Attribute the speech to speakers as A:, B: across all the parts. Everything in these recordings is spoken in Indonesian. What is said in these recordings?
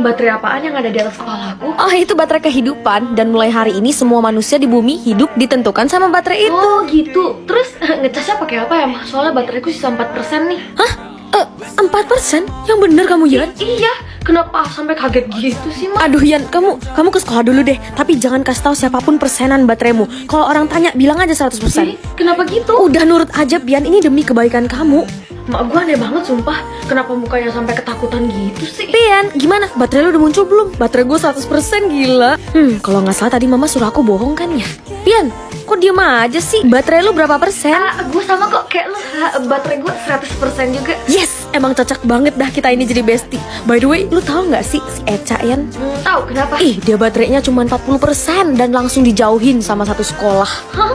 A: baterai apaan yang ada di atas kepalaku?
B: Oh, itu baterai kehidupan. Dan mulai hari ini semua manusia di bumi hidup ditentukan sama baterai itu.
A: Oh gitu. Terus ngecasnya pakai apa ya, Ma? Soalnya bateraiku sisa 4% nih.
B: Hah? 4%? Yang bener kamu, Yan?
A: Iya. Kenapa sampai kaget gitu sih, Ma?
B: Aduh, Yan, kamu ke sekolah dulu deh. Tapi jangan kasih tahu siapapun persenan bateraimu. Kalau orang tanya, bilang aja 100%.
A: Kenapa gitu?
B: Udah nurut aja, Bian. Ini demi kebaikan kamu.
A: Mak gue aneh banget sumpah. Kenapa mukanya sampai ketakutan gitu sih?
B: Pian, gimana? Baterai lu udah muncul belum? Baterai gue 100% gila. Kalau nggak salah tadi mama suruh aku bohong kan ya? Pian, kok diem aja sih? Baterai lu berapa persen?
A: Gue sama kok kayak lu. Baterai gue 100% juga.
B: Yes, emang cocok banget dah kita ini jadi bestie. By the way, lu tahu nggak sih si Eca, Yan?
A: Tahu kenapa?
B: Ih, dia baterainya cuma 40% dan langsung dijauhin sama satu sekolah.
A: Hah?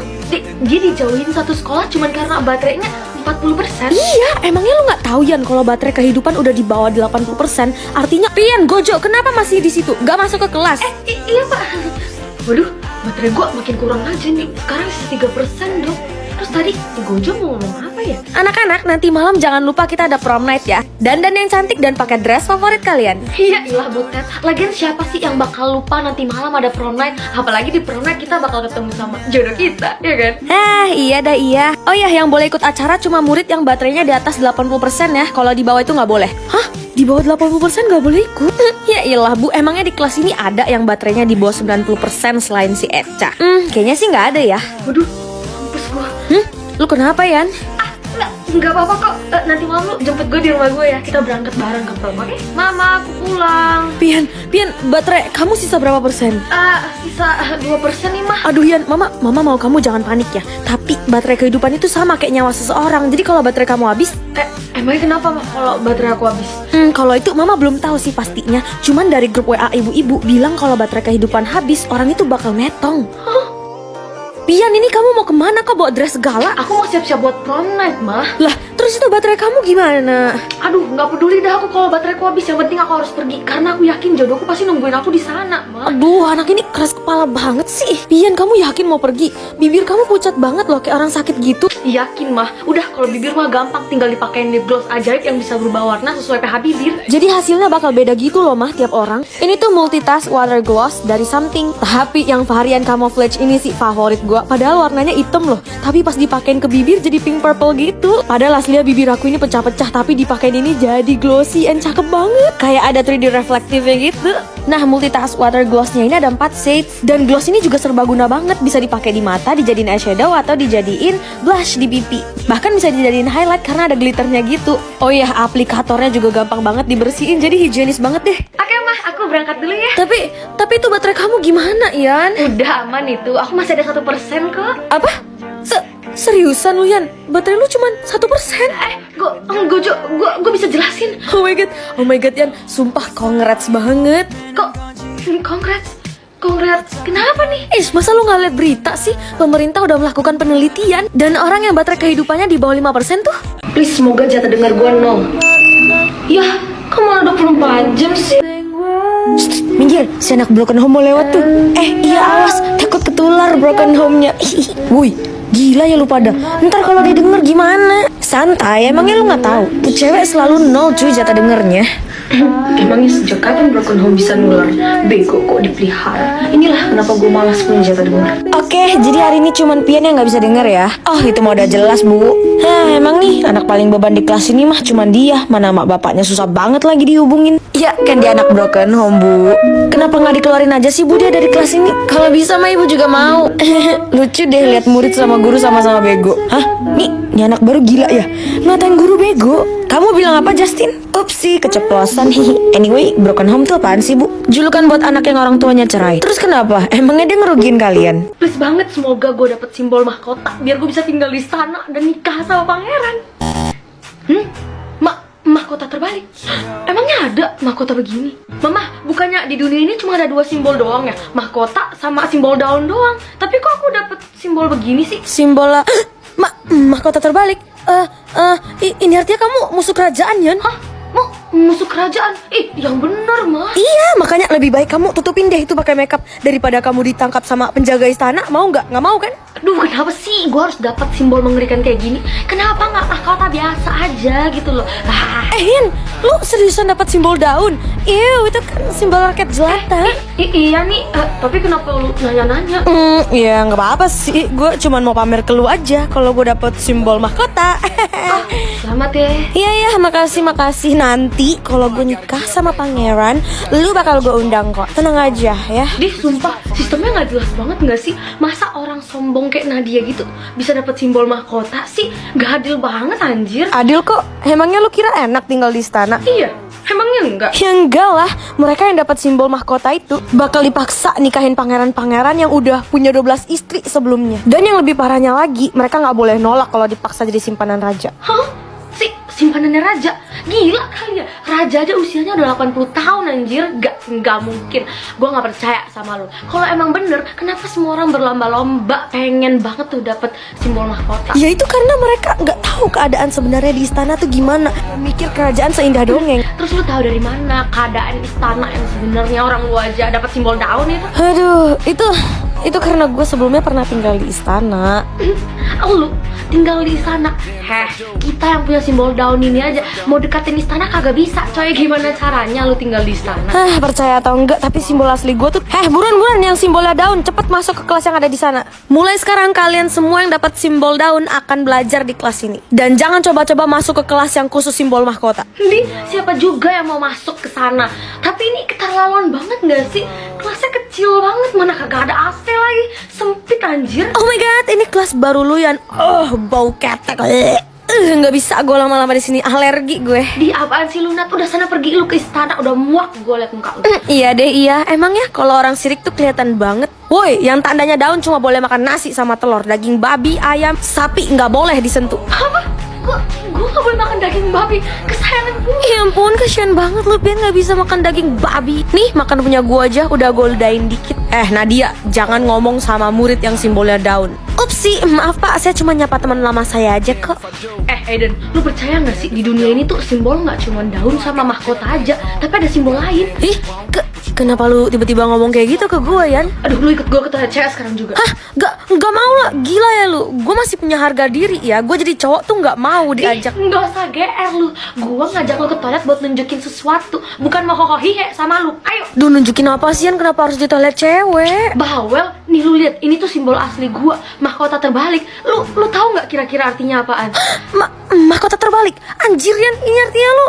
A: Dia dijauhin satu sekolah cuma karena baterainya 40%?
B: Iya, emangnya lu nggak tahu, Yan, kalau baterai kehidupan udah di bawah 80%, artinya Pian, Gojo, kenapa masih di situ? Gak masuk ke kelas?
A: Iya Pak. Waduh, baterai gua makin kurang aja nih. Sekarang sisa 3% dong. Terus tadi Gojo mau ngomong apa ya?
B: Anak-anak, nanti malam jangan lupa kita ada prom night ya. Dandan yang cantik dan pakai dress favorit kalian.
A: Iya, ilah Butet. Lagian siapa sih yang bakal lupa nanti malam ada prom night? Apalagi di prom night kita bakal ketemu sama jodoh kita, ya kan?
B: Iya dah iya. Oh ya, yang boleh ikut acara cuma murid yang baterainya di atas 80% ya. Kalau di bawah itu nggak boleh. Hah? Di bawah 80% nggak boleh ikut? Ya iyalah Bu, emangnya di kelas ini ada yang baterainya di bawah 90% selain si Eca? Kayaknya sih nggak ada ya.
A: Waduh, mampus gua.
B: Lu kenapa, Yan?
A: Enggak apa-apa kok. Nanti malam lu jemput gue di rumah gue ya. Kita berangkat bareng ke prom, oke? Mama, aku pulang.
B: Pian, baterai kamu sisa berapa persen?
A: Sisa 2% nih, Mah.
B: Aduh Yan, mama mau kamu jangan panik ya. Tapi baterai kehidupan itu sama kayak nyawa seseorang. Jadi kalau baterai kamu habis,
A: Emangnya kenapa, Mah, kalau baterai aku habis?
B: kalau itu mama belum tahu sih pastinya. Cuman dari grup WA ibu-ibu bilang kalau baterai kehidupan habis, orang itu bakal metong. Pian, ini kamu mau kemana? Kok bawa dress segala?
A: Aku mau siap-siap buat prom night, Mah.
B: Lah, terus itu baterai kamu gimana?
A: Aduh, nggak peduli dah aku kalau bateraiku habis. Yang penting aku harus pergi karena aku yakin jodohku pasti nungguin aku di sana, Mah.
B: Aduh, anak ini keras kepala banget sih. Pian, kamu yakin mau pergi? Bibir kamu pucat banget loh, kayak orang sakit gitu.
A: Yakin, Mah. Udah, kalau bibir mah gampang, tinggal dipakein lip gloss ajaib yang bisa berubah warna sesuai pH bibir.
B: Jadi hasilnya bakal beda gitu loh, Mah, tiap orang. Ini tuh multitask water gloss dari Something. Tapi yang varian camouflage ini sih favorit gua. Padahal warnanya hitam loh, tapi pas dipakein ke bibir jadi pink purple gitu. Padahal aslinya bibir aku ini pecah-pecah, tapi dipakein ini jadi glossy and cakep banget. Kayak ada 3D reflektifnya gitu. Nah, multitask water glossnya ini ada 4 shades. Dan gloss ini juga serbaguna banget. Bisa dipakai di mata, dijadiin eyeshadow, atau dijadiin blush di pipi. Bahkan bisa dijadiin highlight karena ada glitternya gitu. Oh iya, aplikatornya juga gampang banget dibersihin, jadi higienis banget deh.
A: Oke, Mah, aku berangkat dulu ya.
B: Tapi itu baterai kamu gimana, Yan?
A: Udah aman itu, aku masih ada 1% kok.
B: Apa? Seriusan lu, Yan? Baterai lu cuma 1%?
A: Gue bisa jelasin.
B: Oh my god, Yan, sumpah congrats banget.
A: Kok, congrats, kenapa nih?
B: Masa lu gak liat berita sih? Pemerintah udah melakukan penelitian dan orang yang baterai kehidupannya di bawah 5% tuh.
A: Please, semoga jatah dengar gue 0. Yah, kamu malah 24 jam sih.
B: Minggir, si anak broken home mau lewat tuh. Iya awas, takut ketular broken home-nya. Woi, gila ya lu pada. Ntar kalau dia denger gimana? Santai, emangnya lu gak tahu? Tuh cewek selalu 0 cuy jatah dengernya.
A: Emangnya sejak kapan broken home bisa nular? Bego kok dipelihara. Inilah kenapa gue malas punya jatah denger.
B: Oke, jadi hari ini cuman Pian yang gak bisa denger ya. Oh, itu mah udah jelas, Bu. Emang nih anak paling beban di kelas ini mah cuman dia. Mana mak bapaknya susah banget lagi dihubungin. Ya kan dia anak broken home, Bu. Kenapa gak dikeluarin aja sih, Bu, dia dari kelas ini? Kalau bisa mah ibu juga mau. Lucu deh lihat murid sama guru sama-sama bego. Hah? Nih anak baru gila ya? Ngatain guru bego. Kamu bilang apa, Justin? Upsi, keceplosan. Anyway, broken home tuh apaan sih, Bu? Julukan buat anak yang orang tuanya cerai. Terus kenapa? Emangnya dia ngerugiin kalian?
A: Please banget, semoga gue dapet simbol mahkota biar gue bisa tinggal di sana dan nikah sama pangeran. Mahkota terbalik? Emangnya ada mahkota begini? Mama, bukannya di dunia ini cuma ada 2 simbol doang ya? Mahkota sama simbol daun doang. Tapi kok aku dapet simbol begini sih?
B: Simbol mahkota terbalik? Ini artinya kamu musuh kerajaan, Yan?
A: Hah? Musuh kerajaan? Yang bener, Mah.
B: Iya, makanya lebih baik kamu tutupin deh itu pakai makeup daripada kamu ditangkap sama penjaga istana. Mau nggak? Nggak mau kan?
A: Aduh, kenapa sih gue harus dapat simbol mengerikan kayak gini? Kenapa nggak mahkota biasa aja gitu loh?
B: Yan, Lu seriusan dapat simbol daun? Ew, itu kan simbol raket jelata.
A: Iya nih, tapi kenapa lu nanya-nanya?
B: Ya nggak apa-apa sih. Gue cuma mau pamer ke lu aja kalau gue dapet simbol mahkota.
A: Selamat ya.
B: Iya, makasih. Nanti kalau gue nikah sama pangeran, lu bakal gue undang kok. Tenang aja ya.
A: Dih, sumpah, sistemnya nggak jelas banget nggak sih? Masa orang sombong kayak Nadia gitu bisa dapet simbol mahkota sih? Gak adil banget anjir.
B: Adil kok. Emangnya lu kira enak tinggal di istana?
A: Iya, emangnya enggak?
B: Ya enggak lah, mereka yang dapat simbol mahkota itu bakal dipaksa nikahin pangeran-pangeran yang udah punya 12 istri sebelumnya. Dan yang lebih parahnya lagi, mereka nggak boleh nolak kalau dipaksa jadi simpanan raja.
A: Hah? Simpanannya raja? Gila kali ya, raja aja usianya udah 80 tahun anjir. Gak mungkin, gue gak percaya sama lo. Kalau emang bener, kenapa semua orang berlomba-lomba pengen banget tuh dapet simbol mahkota?
B: Ya itu karena mereka nggak tahu keadaan sebenarnya di istana tuh gimana. Mikir kerajaan seindah dongeng.
A: Terus lu tahu dari mana keadaan istana yang sebenarnya? Orang lu aja dapat simbol daun itu.
B: Aduh, itu karena gue sebelumnya pernah tinggal di istana.
A: Lu tinggal di istana? Kita yang punya simbol daun ini aja mau deketin istana kagak bisa, coy. Gimana caranya lu tinggal di istana?
B: Percaya atau enggak, tapi simbol asli gue tuh buruan yang simbolnya daun. Cepet masuk ke kelas yang ada di sana. Mulai sekarang kalian semua yang dapat simbol daun akan belajar di kelas ini. Dan jangan coba-coba masuk ke kelas yang khusus simbol mahkota.
A: Di siapa juga yang mau masuk ke sana? Tapi ini keterlaluan banget nggak sih? Kelasnya kecil banget, mana kagak ada AC lagi, sempit anjir.
B: Oh my god, ini kelas baru lu Yan. Bau ketek. Nggak bisa gue lama-lama di sini, alergi gue.
A: Di apaan sih lu, Nat? Udah sana pergi lu ke istana, udah muak gue liat muka lu.
B: Iya deh, iya. Emangnya kalau orang sirik tuh kelihatan banget. Woi, yang tandanya daun cuma boleh makan nasi sama telur. Daging babi, ayam, sapi nggak boleh disentuh.
A: Apa? Gue gak boleh makan daging babi, kesayangan gue.
B: Ya ampun, kasihan banget lu Pian gak bisa makan daging babi. Nih, makan punya gue aja, udah gue ludahin dikit. Nadia, jangan ngomong sama murid yang simbolnya daun. Upsi, maaf pak, saya cuma nyapa teman lama saya aja kok.
A: Aiden, lu percaya gak sih di dunia ini tuh simbol gak cuma daun sama mahkota aja, tapi ada simbol lain.
B: Kenapa lu tiba-tiba ngomong kayak gitu ke gue, Yan?
A: Aduh, lu ikut gue ke toilet cewek sekarang juga.
B: Gak mau lah, gila ya lu. Gue masih punya harga diri ya. Gue jadi cowok tuh gak mau diajak.
A: Nggak usah GR lu. Gue ngajak lu ke toilet buat nunjukin sesuatu, bukan mau hohihe sama lu. Ayo.
B: Duh, nunjukin apa sih, Yan? Kenapa harus di toilet cewek?
A: Bawel, nih lu lihat, ini tuh simbol asli gue, mahkota terbalik. Lu tahu nggak kira-kira artinya apaan?
B: Mahkota terbalik? Anjir, Yan, ini artinya lu.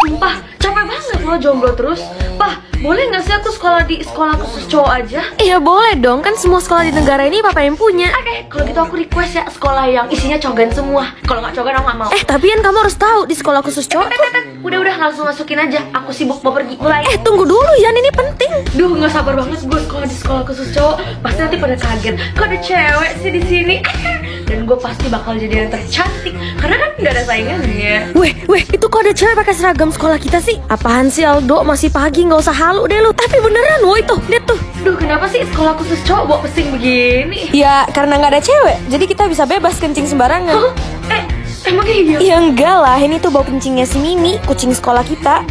A: Sumpah, capek banget lo jomblo terus. Pah, boleh nggak sih aku sekolah di sekolah khusus cowok aja?
B: Iya boleh dong, kan semua sekolah di negara ini papa yang punya.
A: Oke, kalau gitu aku request ya sekolah yang isinya cogan semua. Kalau nggak cogan aku nggak mau.
B: Tapi kan kamu harus tahu di sekolah khusus cowok tuh.
A: Udah langsung masukin aja. Aku sibuk mau pergi. Mulai.
B: Tunggu dulu Yan, ini penting.
A: Duh, nggak sabar banget gue sekolah di sekolah khusus cowok. Pasti nanti pada kaget. Kok ada cewek sih di sini? Dan gue pasti bakal jadi yang tercantik karena kan nggak ada saingannya.
B: Weh, itu kok ada cewek pakai seragam sekolah kita sih? Apaan sih Aldo? Masih pagi, nggak usah halu deh lu. Tapi beneran, woi tuh, lihat tuh.
A: Duh, kenapa sih sekolah khusus cowok bawa pesing begini?
B: Ya karena nggak ada cewek, jadi kita bisa bebas kencing sembarangan.
A: Emangnya iya?
B: Ya enggak lah, ini tuh bau kencingnya si Mini, kucing sekolah kita.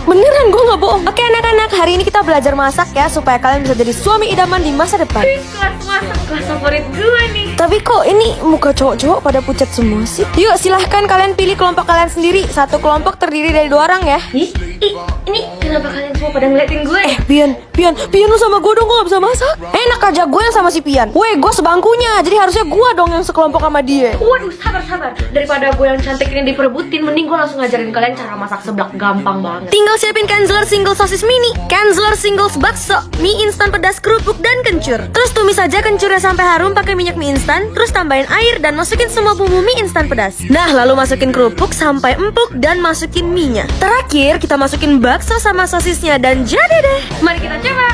B: Beneran, gue nggak bohong. Oke anak-anak, hari ini kita belajar masak ya, supaya kalian bisa jadi suami idaman di masa depan.
A: Kelas masak, kelas favorit gue nih.
B: Tapi kok ini muka cowok-cowok pada pucat semua sih? Yuk silahkan kalian pilih kelompok kalian sendiri. Satu kelompok terdiri dari 2 orang ya.
A: Ini kenapa kalian semua pada ngeliatin gue?
B: Pian lu sama gue dong, gue gak bisa masak. Enak aja gue yang sama si Pian. Weh, gue sebangkunya, jadi harusnya gue dong yang sekelompok sama dia.
A: Waduh, sabar. Daripada gue yang cantik ini diperebutin, mending gue langsung ngajarin kalian cara masak seblak, gampang banget.
B: Tinggal siapin Kanzler single sosis mini, Kanzler single bakso, mie instan pedas kerupuk dan kencur. Terus tumis aja kencurnya sampai harum pakai minyak mie instan. Terus tambahin air dan masukin semua bumbu mie instan pedas. Nah, lalu masukin kerupuk sampai empuk dan masukin mie-nya. Terakhir kita masukin bakso sama sosisnya dan jadi deh.
A: Mari kita coba.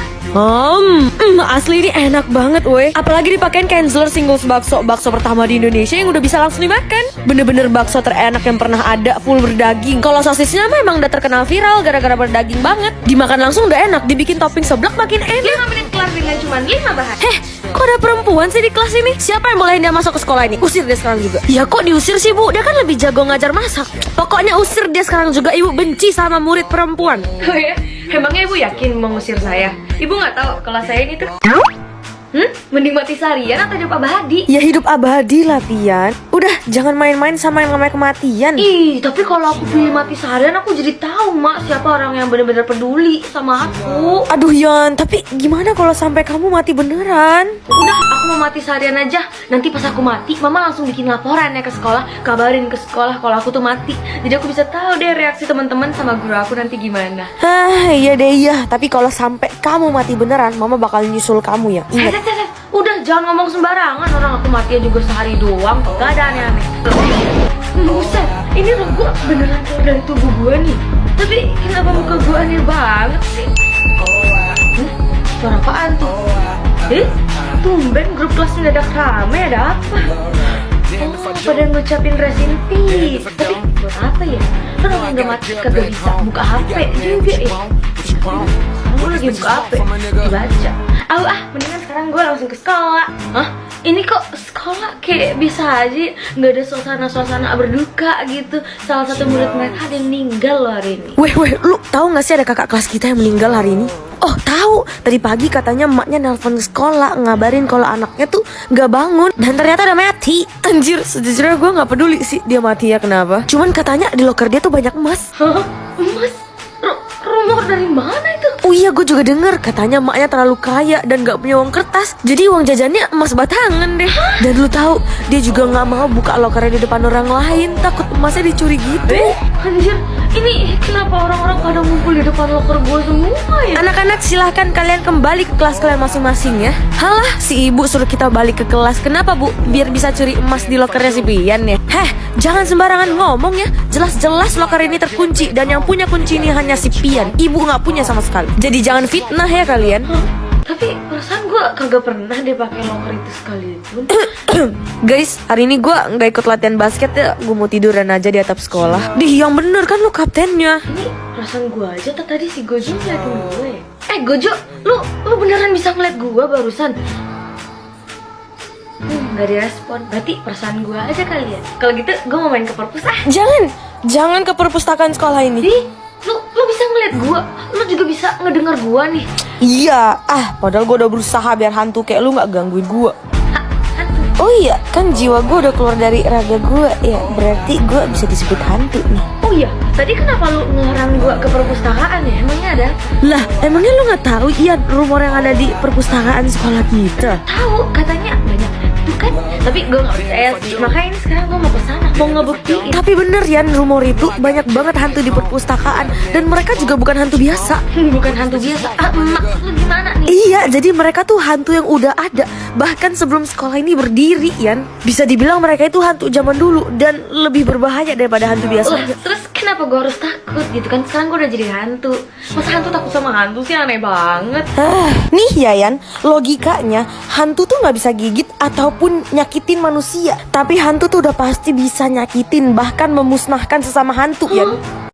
B: Asli ini enak banget weh. Apalagi dipakein Kanzler singles bakso pertama di Indonesia yang udah bisa langsung dimakan. Bener-bener bakso terenak yang pernah ada, full berdaging. Kalau sosisnya memang udah terkenal viral gara-gara berdaging banget. Dimakan langsung udah enak, dibikin topping seblak makin enak.
A: 5 menit kelar dengan cuma 5 bahan.
B: Kok ada perempuan sih di kelas ini? Siapa yang bolehin dia masuk ke sekolah ini? Usir dia sekarang juga. Ya kok diusir sih bu? Dia kan lebih jago ngajar masak. Pokoknya usir dia sekarang juga. Ibu benci sama murid perempuan.
A: Oh ya? Emangnya ibu yakin mengusir saya? Ibu nggak tahu kalau saya ini tuh mending mati seharian atau hidup abadi?
B: Ya hidup abadi lah Pian. Udah, jangan main-main sama yang namanya kematian.
A: Ih, tapi kalau aku pilih mati seharian, aku jadi tahu mak siapa orang yang benar-benar peduli sama aku.
B: Aduh Yan, tapi gimana kalau sampai kamu mati beneran?
A: Udah, aku mau mati seharian aja. Nanti pas aku mati, mama langsung bikin laporan ya ke sekolah, kabarin ke sekolah kalau aku tuh mati. Jadi aku bisa tahu deh reaksi teman-teman sama guru aku nanti gimana.
B: Iya deh iya, tapi kalau sampai kamu mati beneran, mama bakal nyusul kamu ya. Ingat.
A: Udah, jangan ngomong sembarangan. Orang aku mati juga sehari doang, gak ada aneh-aneh. Buset, ini loh gue beneran keluar dari tubuh gue nih. Tapi kenapa muka gue aneh banget sih? Suara apaan tuh? Tumben grup kelas mendadak rame, ada apa? Oh, pada ngucapin rest in peace. Tapi buat apa ya? Kan orang udah mati kagak bisa buka HP juga ya. Sekarang gue lagi buka HP, dibaca. Mendingan sekarang gue langsung ke sekolah. Hah? Ini kok sekolah kayak bisa aja nggak ada suasana-suasana berduka gitu. Salah satu murid mereka ada yang meninggal loh hari ini.
B: Weh, lu tahu nggak sih ada kakak kelas kita yang meninggal hari ini? Oh tahu, tadi pagi katanya emaknya nelpon ke sekolah ngabarin kalau anaknya tuh nggak bangun dan ternyata udah mati. Anjir, sejujurnya gue nggak peduli sih dia mati ya kenapa. Cuman katanya di loker dia tuh banyak emas.
A: Hah? Emas? Rumor dari mana itu?
B: Oh iya, gue juga denger katanya emaknya terlalu kaya dan gak punya uang kertas. Jadi uang jajannya emas batangan deh. Dan lu tahu dia juga nggak mau buka lokernya di depan orang lain, takut emasnya dicuri gitu.
A: Anjir, ini kenapa orang-orang pada ngumpul di depan loker gue semua ya?
B: Anak-anak silahkan kalian kembali ke kelas kalian masing-masing ya. Halah, si ibu suruh kita balik ke kelas. Kenapa bu? Biar bisa curi emas di lokernya si Pian ya. Jangan sembarangan ngomong ya. Jelas-jelas loker ini terkunci dan yang punya kunci ini hanya si Pian. Ibu nggak punya sama sekali. Jadi jangan fitnah ya kalian.
A: Tapi perasaan gue kagak pernah deh pakai loker itu sekalipun.
B: Guys, hari ini gue nggak ikut latihan basket ya. Gue mau tiduran aja di atap sekolah. Dih, yang bener kan lu kaptennya.
A: Ini perasaan gue aja tadi si Gojo ngeliatin gue. Gojo, lu beneran bisa ngeliat gue barusan? Gak direspon. Berarti perasaan gue aja kali ya. Kalau gitu gue mau main ke perpus.
B: Jangan ke perpustakaan sekolah ini.
A: Lu bisa ngeliat gue. Lu juga bisa ngedenger gue nih.
B: Iya, padahal gue udah berusaha biar hantu kayak lu nggak gangguin gue. Oh iya, kan jiwa gue udah keluar dari raga gue. Ya, berarti gue bisa disebut hantu nih.
A: Oh iya, tadi kenapa lu ngelarang gue ke perpustakaan ya? Emangnya ada?
B: Lah, emangnya lu nggak tahu iya rumor yang ada di perpustakaan sekolah kita?
A: Tahu, katanya banyak hantu kan? Tapi gue nggak percaya sih. Makanya ini sekarang gue mau ke sana, mau ngebuktiin.
B: Tapi bener Yan, rumor itu banyak banget hantu di perpustakaan dan mereka juga bukan hantu biasa.
A: Bukan hantu biasa. Maksud lu gimana nih?
B: Iya, jadi mereka tuh hantu yang udah ada bahkan sebelum sekolah ini berdiri, Yan. Bisa dibilang mereka itu hantu zaman dulu dan lebih berbahaya daripada hantu biasa.
A: Terus kenapa gue harus takut gitu kan? Sekarang gue udah jadi hantu. Masa hantu takut sama hantu sih, aneh banget.
B: Nih ya Yan, logikanya hantu tuh nggak bisa gigit ataupun nyakitin manusia. Tapi hantu tuh udah pasti bisa nyakitin bahkan memusnahkan sesama hantu, Yan.